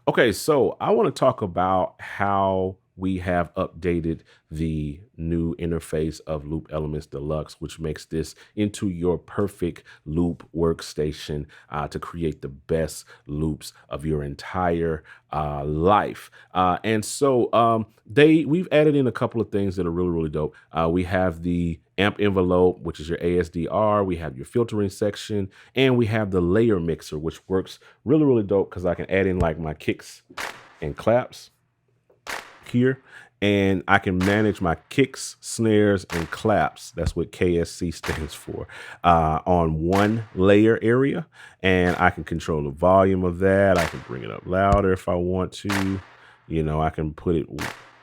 Okay, so I want to talk about how we have updated the new interface of Loop Elements Deluxe, which makes this into your perfect loop workstation to create the best loops of your entire life. We've added in a couple of things that are really really dope. We have the amp envelope, which is your ASDR. We have your filtering section, and we have the layer mixer, which works really really dope because I can add in like my kicks and claps here, and I can manage my kicks, snares, and claps. That's what KSC stands for, on one layer area. And I can control the volume of that. I can bring it up louder if I want to. I can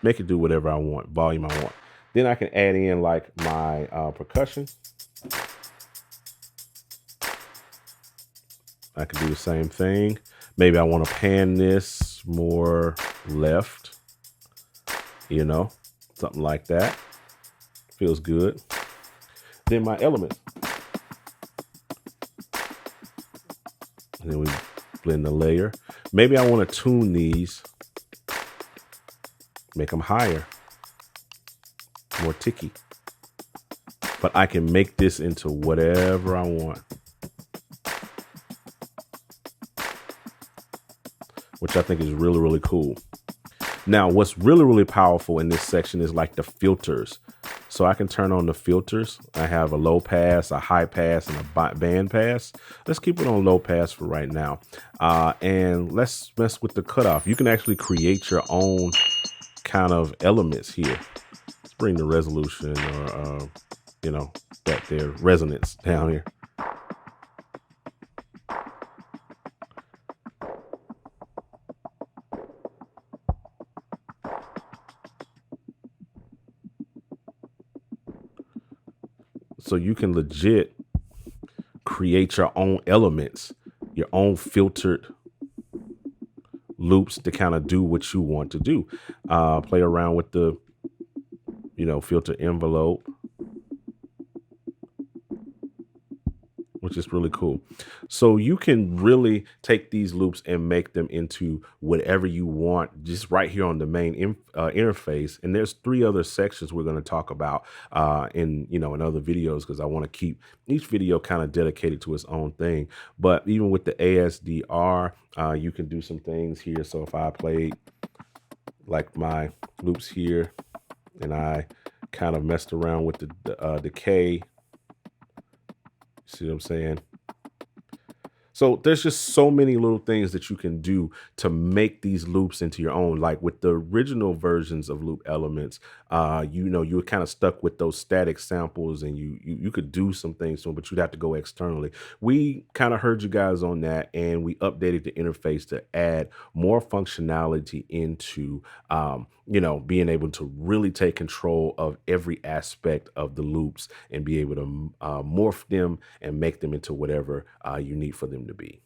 make it do whatever I want, volume I want. Then I can add in like my percussion. I can do the same thing. Maybe I want to pan this more left, you know, something like that. Feels good. Then my elements. And then we blend the layer. Maybe I want to tune these, make them higher, more ticky. But I can make this into whatever I want, which I think is really, really cool. Now, what's really, really powerful in this section is like the filters. So I can turn on the filters. I have a low pass, a high pass, and a band pass. Let's keep it on low pass for right now. And let's mess with the cutoff. You can actually create your own kind of elements here. Let's bring the resolution or, that there resonance down here. So you can legit create your own elements, your own filtered loops to kind of do what you want to do. Play around with the, filter envelope, which is really cool. So you can really take these loops and make them into whatever you want just right here on the main interface. And there's 3 other sections we're going to talk about in other videos, because I want to keep each video kind of dedicated to its own thing. But even with the ASDR, you can do some things here. So if I played like my loops here and I kind of messed around with the decay, see what I'm saying? So there's just so many little things that you can do to make these loops into your own. Like with the original versions of Loop Elements, you were kind of stuck with those static samples, and you could do some things to them, but you'd have to go externally. We kind of heard you guys on that, and we updated the interface to add more functionality into being able to really take control of every aspect of the loops and be able to morph them and make them into whatever you need for them to be.